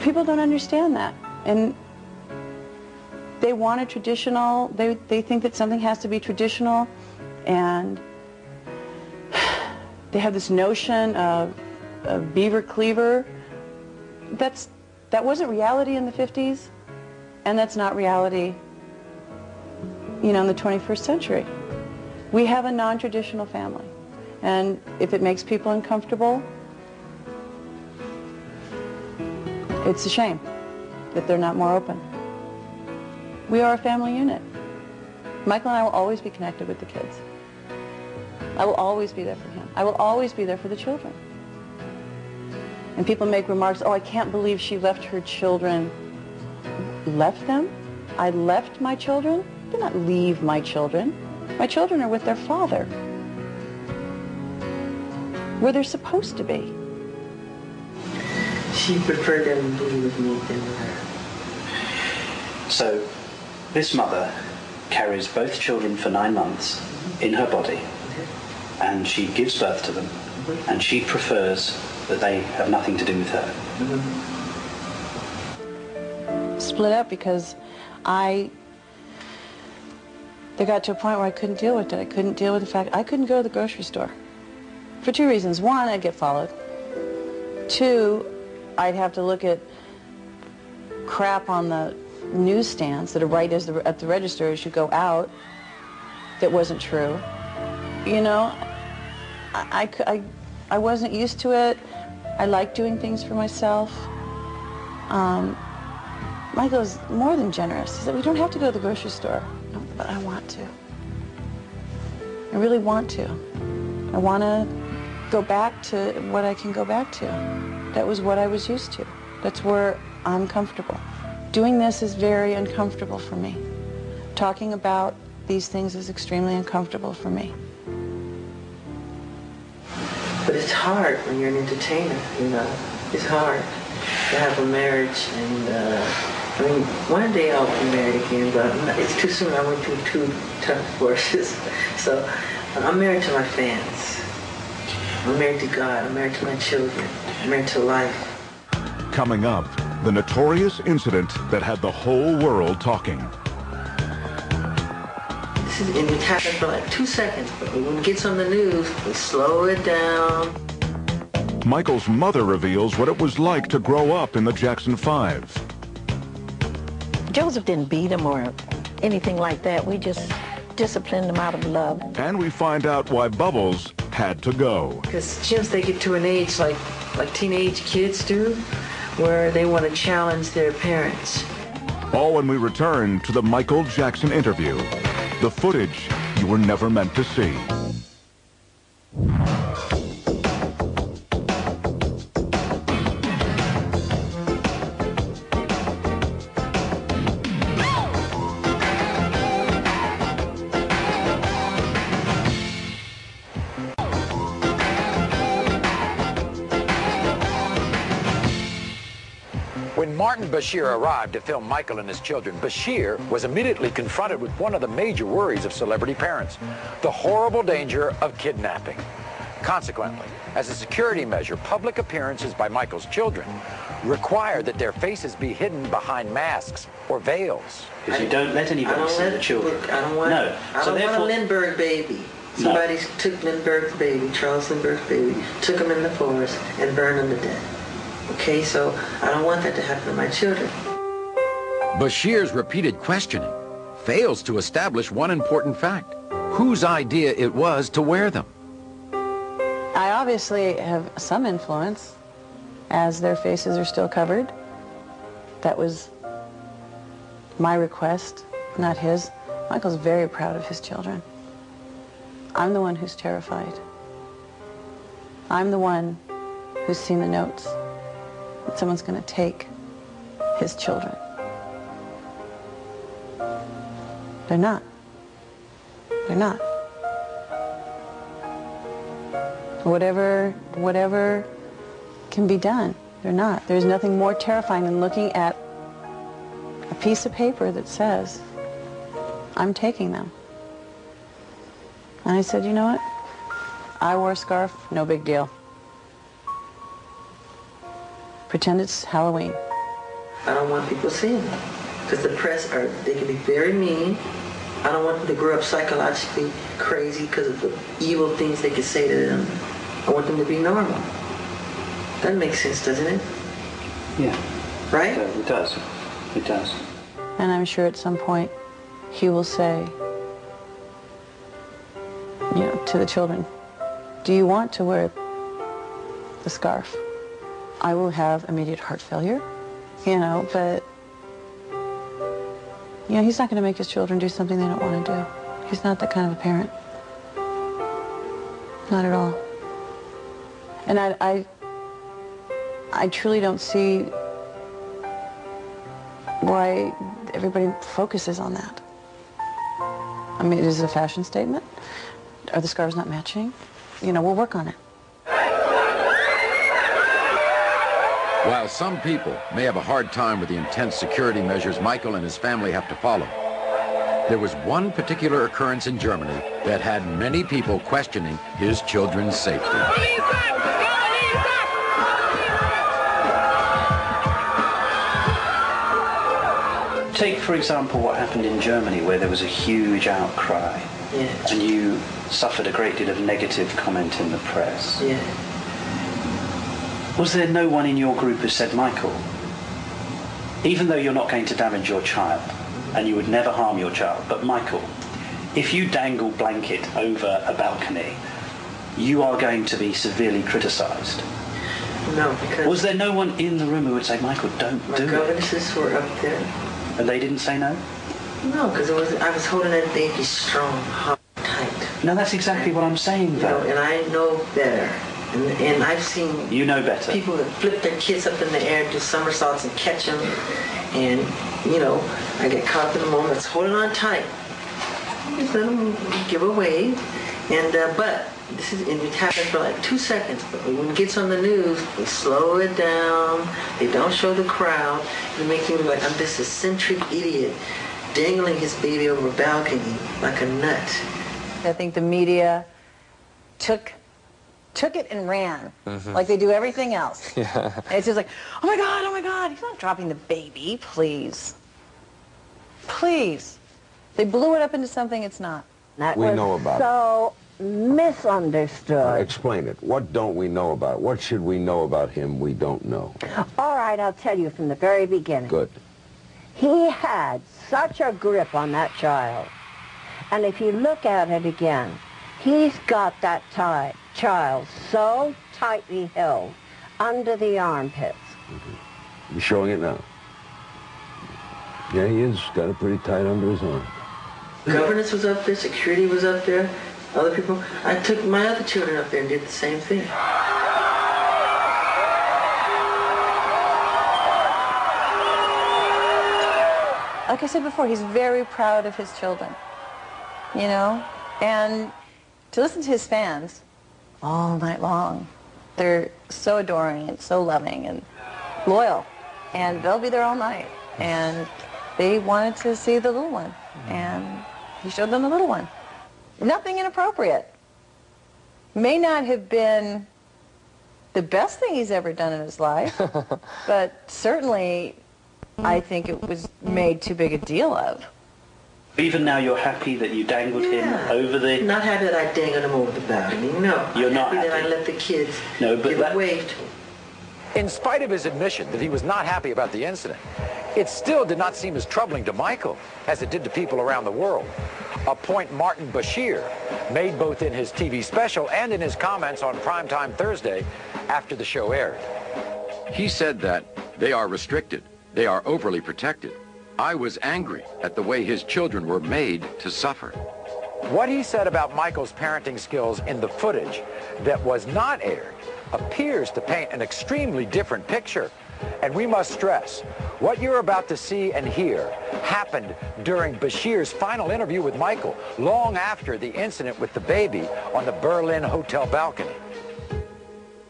People don't understand that. And they want a traditional, they think that something has to be traditional, and they have this notion of beaver cleaver. That wasn't reality in the 50s, and that's not reality, you know, in the 21st century. We have a non-traditional family, and if it makes people uncomfortable, it's a shame that they're not more open. We are a family unit. Michael and I will always be connected with the kids. I will always be there for him. I will always be there for the children. And people make remarks, oh, I can't believe she left her children. Left them? I left my children? I did not leave my children. My children are with their father, where they're supposed to be. She preferred them to be with me than with her. So, this mother carries both children for 9 months in her body, and she gives birth to them, and she prefers that they have nothing to do with her. Split up because they got to a point where I couldn't deal with it. I couldn't deal with the fact I couldn't go to the grocery store. For 2 reasons. 1, I'd get followed. 2, I'd have to look at crap on the newsstands that are right at the register as you go out that wasn't true. You know, I wasn't used to it. I like doing things for myself. Michael's more than generous. He said, we don't have to go to the grocery store. No, but I want to. I really want to. I want to go back to what I can go back to. That was what I was used to. That's where I'm comfortable. Doing this is very uncomfortable for me. Talking about these things is extremely uncomfortable for me. But it's hard when you're an entertainer, you know. It's hard to have a marriage, and I mean, one day I'll be married again, but it's too soon. I went through 2 tough divorces. So I'm married to my fans. I'm married to God. I'm married to my children. I'm married to life. Coming up, the notorious incident that had the whole world talking. And it happened for like 2 seconds, but when it gets on the news, we slow it down. Michael's mother reveals what it was like to grow up in the Jackson 5. Joseph didn't beat him or anything like that. We just disciplined him out of love. And we find out why Bubbles had to go. Because since they get to an age like teenage kids do, where they want to challenge their parents. All when we return to the Michael Jackson interview. The footage you were never meant to see. When Martin Bashir arrived to film Michael and his children, Bashir was immediately confronted with one of the major worries of celebrity parents, the horrible danger of kidnapping. Consequently, as a security measure, public appearances by Michael's children required that their faces be hidden behind masks or veils. Because you don't let anybody see the children. I don't want a Lindbergh baby. Somebody took Lindbergh's baby, Charles Lindbergh's baby, took him in the forest and burned him to death. Okay, so I don't want that to happen to my children. Bashir's repeated questioning fails to establish one important fact: whose idea it was to wear them. I obviously have some influence, as their faces are still covered. That was my request, not his. Michael's very proud of his children. I'm the one who's terrified. I'm the one who's seen the notes that someone's going to take his children. They're not. They're not. Whatever can be done, they're not. There's nothing more terrifying than looking at a piece of paper that says, I'm taking them. And I said, you know what? I wore a scarf, no big deal. Pretend it's Halloween. I don't want people seeing them. Because the press, they can be very mean. I don't want them to grow up psychologically crazy because of the evil things they can say to them. I want them to be normal. That makes sense, doesn't it? Yeah. Right? It does. It does. And I'm sure at some point he will say, you know, to the children, do you want to wear the scarf? I will have immediate heart failure, you know, but, you know, he's not going to make his children do something they don't want to do. He's not that kind of a parent. Not at all. And I truly don't see why everybody focuses on that. I mean, it is a fashion statement. Are the scarves not matching? You know, we'll work on it. While some people may have a hard time with the intense security measures Michael and his family have to follow, there was one particular occurrence in Germany that had many people questioning his children's safety. Take, for example, what happened in Germany, where there was a huge outcry, and you suffered a great deal of negative comment in the press. Yeah. Was there no one in your group who said, Michael, even though you're not going to damage your child, and you would never harm your child, but Michael, if you dangle blanket over a balcony, you are going to be severely criticised? No, because... Was there no one in the room who would say, Michael, don't do it? My governesses were up there. And they didn't say no? No, because I was holding that baby strong, hard, tight. No, that's exactly what I'm saying, though. You know, and I know better. And I've seen... You know better. People that flip their kids up in the air, do somersaults and catch them. And, you know, I get caught up in the moment. It's holding on tight. Just let them give away. And, but... and it happens for like 2 seconds, but when it gets on the news, they slow it down, they don't show the crowd, they make me look like I'm this eccentric idiot dangling his baby over a balcony like a nut. I think the media took it and ran, like they do everything else. Yeah. And it's just like, oh my God, he's not dropping the baby, please. Please. They blew it up into something it's not. That we know about so misunderstood. Explain it. What don't we know about it? What should we know about him we don't know? All right, I'll tell you from the very beginning. Good. He had such a grip on that child. And if you look at it again, he's got that child so tightly held under the armpits. You're showing it now. Yeah, he is. Got it pretty tight under his arm. Governance was up there, security was up there. Other people, I took my other children up there and did the same thing. Like I said before, he's very proud of his children, you know? And to listen to his fans all night long, they're so adoring and so loving and loyal. And they'll be there all night. And they wanted to see the little one. And he showed them the little one. Nothing inappropriate. May not have been the best thing he's ever done in his life, but certainly I think it was made too big a deal of. Even now you're happy that you dangled him over the... Not happy that I dangled him over the balcony, no. You're not happy that I let the kids give a wave to him. In spite of his admission that he was not happy about the incident, it still did not seem as troubling to Michael as it did to people around the world. A point Martin Bashir made both in his TV special and in his comments on Primetime Thursday after the show aired. He said that they are restricted, they are overly protected. I was angry at the way his children were made to suffer. What he said about Michael's parenting skills in the footage that was not aired appears to paint an extremely different picture. And we must stress, what you're about to see and hear happened during Bashir's final interview with Michael, long after the incident with the baby on the Berlin hotel balcony.